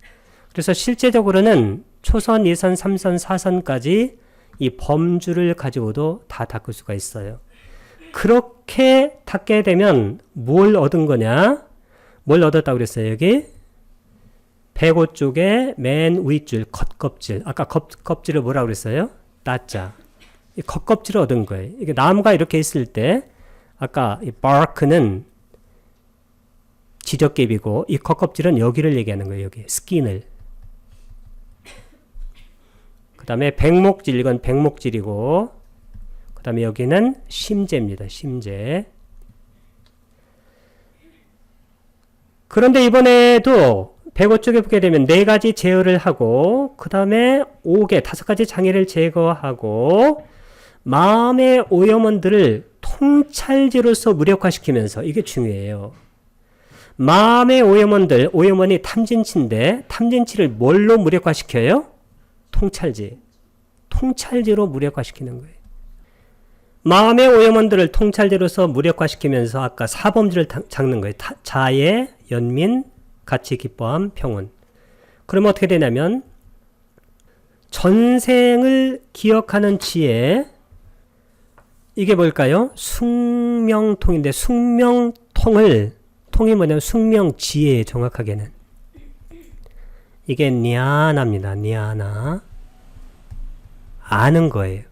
S1: 그래서 실제적으로는 초선, 2선, 3선, 4선까지 이 범주를 가지고도 다 닦을 수가 있어요. 그렇게 닦게 되면 뭘 얻은 거냐? 뭘 얻었다고 그랬어요, 여기? 배고 쪽에 맨 윗줄, 겉껍질. 아까 겉껍질을 뭐라고 그랬어요? 따자. 이 겉껍질을 얻은 거예요. 이게 나무가 이렇게 있을 때, 아까 이 bark는 지적개비고, 이 겉껍질은 여기를 얘기하는 거예요, 여기. 스킨을. 그 다음에 백목질, 이건 백목질이고, 그 다음에 여기는 심재입니다, 심재. 그런데 이번에도 105쪽에 보게 되면 4가지 제어를 하고 그 다음에 5가지 장애를 제거하고 마음의 오염원들을 통찰제로서 무력화시키면서 이게 중요해요. 마음의 오염원이 탐진치인데 탐진치를 뭘로 무력화시켜요? 통찰제로 무력화시키는 거예요. 마음의 오염원들을 통찰제로서 무력화시키면서 아까 사범주를 잡는 거예요. 자애, 연민, 가치, 기뻐함, 평온. 그러면 어떻게 되냐면 전생을 기억하는 지혜, 이게 뭘까요? 숙명통인데 통이 뭐냐면 숙명지혜에 정확하게는 이게 니아나입니다. 니아나. 아는 거예요.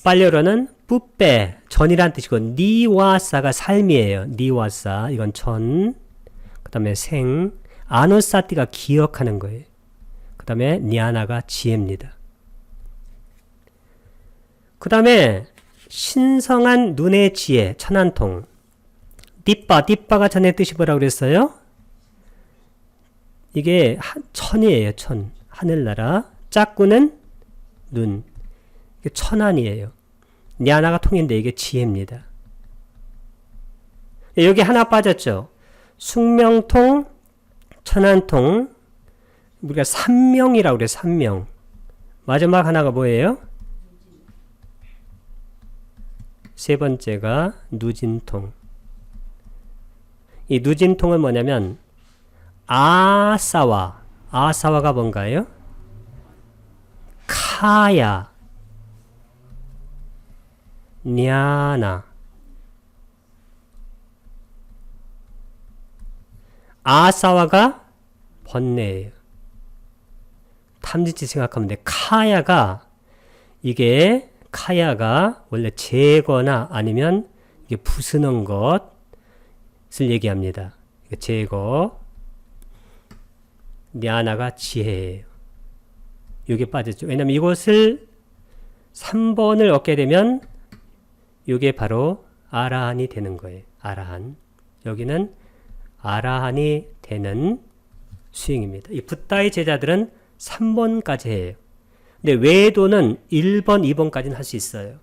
S1: 빨려로는 뿌빼, 전이란 뜻이고 니와사가 삶이에요. 니와사, 이건 전. 그 다음에 생. 아노사티가 기억하는 거예요. 그 다음에 니아나가 지혜입니다. 그 다음에 신성한 눈의 지혜, 천안통. 띠빠가 전에 뜻이 뭐라고 그랬어요? 이게 천이에요. 천. 하늘나라. 짝구는 눈. 이게 천안이에요. 니아나가 통인데 이게 지혜입니다. 여기 하나 빠졌죠. 숙명통, 천안통. 우리가 삼명이라고 그래요. 삼명. 마지막 하나가 뭐예요? 세 번째가 누진통. 이 누진통은 뭐냐면 아사와가 뭔가요? 카야, 냐나. 아사와가 번뇌예요. 탐진치 생각하면 돼. 카야가 원래 제거나 아니면 이게 부수는 것을 얘기합니다. 제거. 냐나가 지혜예요. 이게 빠졌죠. 왜냐면 이것을 3번을 얻게 되면 이게 바로 아라한이 되는 거예요. 아라한. 여기는 아라한이 되는 수행입니다. 이 붓다의 제자들은 3번까지 해요. 근데 외도는 1번, 2번까지는 할 수 있어요.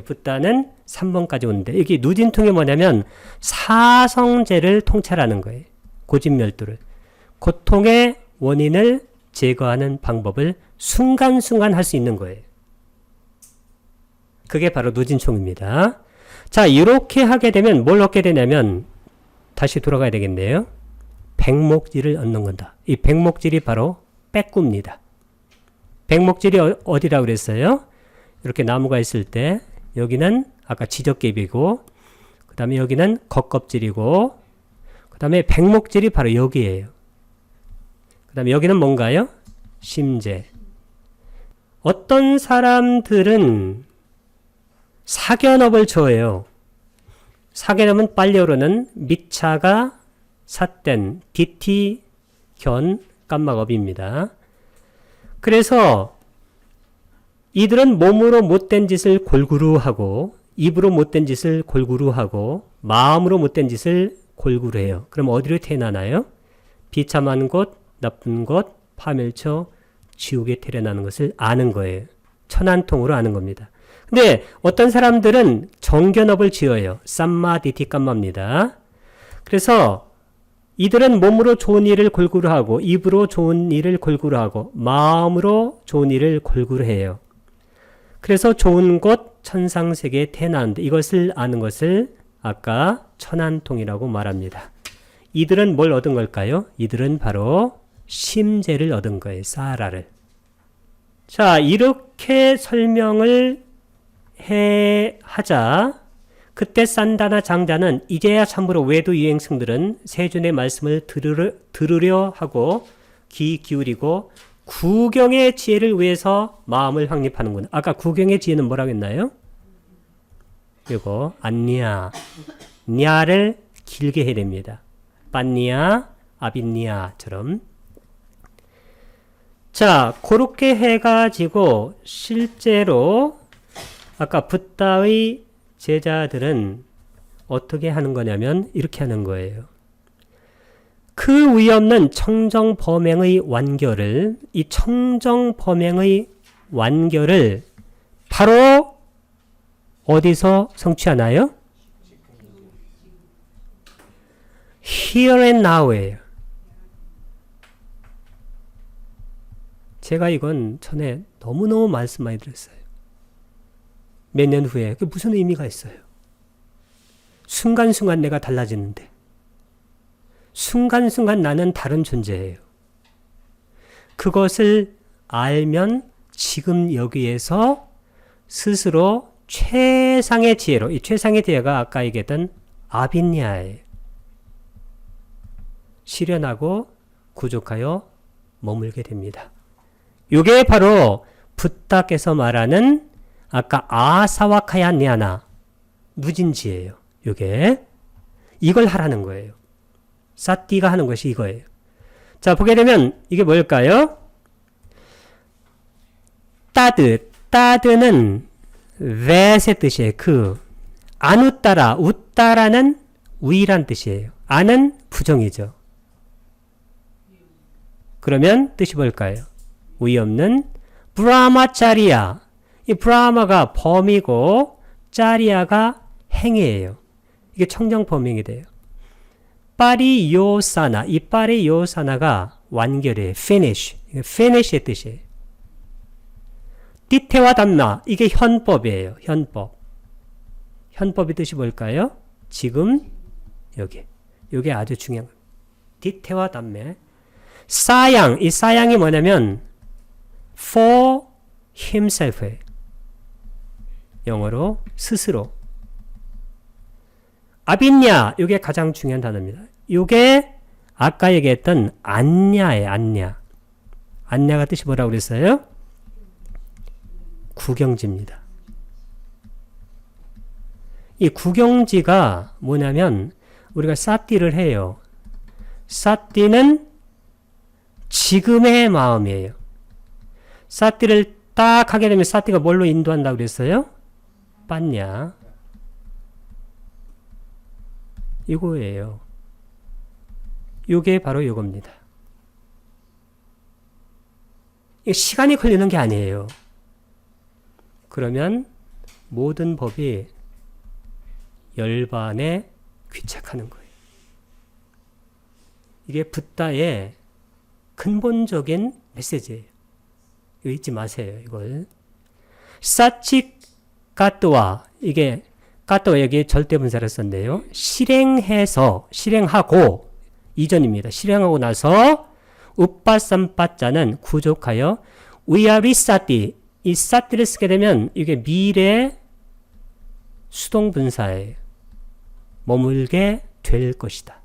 S1: 붓다는 3번까지 오는데 이게 누진통이 뭐냐면 사성제를 통찰하는 거예요. 고집멸도를. 고통의 원인을 제거하는 방법을 순간순간 할 수 있는 거예요. 그게 바로 누진총입니다. 자, 이렇게 하게 되면 뭘 얻게 되냐면 다시 돌아가야 되겠네요. 백목질을 얻는 건다. 이 백목질이 바로 빼꾸입니다. 백목질이 어디라고 그랬어요? 이렇게 나무가 있을 때 여기는 아까 지적개비고 그 다음에 여기는 겉껍질이고 그 다음에 백목질이 바로 여기예요. 그 다음에 여기는 뭔가요? 심재. 어떤 사람들은 사견업을 좋아해요. 사견업은 빨리 오르는 미차가 삿된 디티 견 깜막업입니다. 그래서 이들은 몸으로 못된 짓을 골고루 하고 입으로 못된 짓을 골고루 하고 마음으로 못된 짓을 골고루 해요. 그럼 어디로 태어나나요? 비참한 곳, 나쁜 곳, 파멸처, 지옥에 태어나는 것을 아는 거예요. 천안통으로 아는 겁니다. 근데 어떤 사람들은 정견업을 지어요. 쌈마디티 깜마입니다. 그래서 이들은 몸으로 좋은 일을 골고루 하고 입으로 좋은 일을 골고루 하고 마음으로 좋은 일을 골고루 해요. 그래서 좋은 곳 천상세계에 태어나는데 이것을 아는 것을 아까 천안통이라고 말합니다. 이들은 뭘 얻은 걸까요? 이들은 바로 심재를 얻은 거예요. 사라를. 자, 이렇게 설명을 하자 그때 산다나 장자는 이제야 참으로 외도 유행승들은 세존의 말씀을 들으려 하고 귀 기울이고 구경의 지혜를 위해서 마음을 확립하는구나. 아까 구경의 지혜는 뭐라고 했나요? 이거 안니아 니아를 길게 해야 됩니다. 빤니아 아빈니아처럼. 자, 그렇게 해가지고 실제로 아까 붓다의 제자들은 어떻게 하는 거냐면 이렇게 하는 거예요. 그 위없는 청정범행의 완결을 이 청정범행의 완결을 바로 어디서 성취하나요? Here and now예요. 제가 이건 전에 너무너무 말씀 많이 드렸어요. 몇 년 후에 그게 무슨 의미가 있어요? 순간순간 내가 달라지는데 순간순간 나는 다른 존재예요. 그것을 알면 지금 여기에서 스스로 최상의 지혜로 이 최상의 지혜가 아까 얘기했던 아빈야예요. 실현하고 구족하여 머물게 됩니다. 이게 바로 붓다께서 말하는 아까 아사와카야 니아나 무진지예요. 요게 이걸 하라는 거예요. 사띠가 하는 것이 이거예요. 자, 보게 되면 이게 뭘까요? 따드는 vet의 뜻이에요. 안 웃다라는 위란 뜻이에요. 안은 부정이죠. 그러면 뜻이 뭘까요? 위 없는 브라마짜리야. 이 브라마가 범이고 짜리야가 행위예요. 이게 청정범행이 돼요. 파리요사나, 이 파리요사나가 완결이에요. finish. finish의 뜻이에요. 디테와 담나, 이게 현법이에요. 현법. 현법의 뜻이 뭘까요? 지금, 여기. 이게 아주 중요한 거예요. 디테와 담매. 사양, 이 사양이 뭐냐면 for himself. 영어로 스스로. 아빈야, 이게 가장 중요한 단어입니다. 이게 아까 얘기했던 안냐예요. 안냐. 안냐가 뜻이 뭐라고 그랬어요? 구경지입니다. 이 구경지가 뭐냐면 우리가 사띠를 해요. 사띠는 지금의 마음이에요. 사띠를 딱 하게 되면 사띠가 뭘로 인도한다고 그랬어요? 빤냐. 이거예요. 이게 바로 이겁니다. 시간이 걸리는 게 아니에요. 그러면 모든 법이 열반에 귀착하는 거예요. 이게 붓다의 근본적인 메시지예요. 이거 잊지 마세요. 이걸. 사치까또와 이게 까또 여기 절대분사를 썼는데요. 실행하고 이전입니다. 실행하고 나서 우빠쌈빠자는 구족하여 위아리사띠 이 사띠를 쓰게 되면 이게 미래 수동분사에 머물게 될 것이다.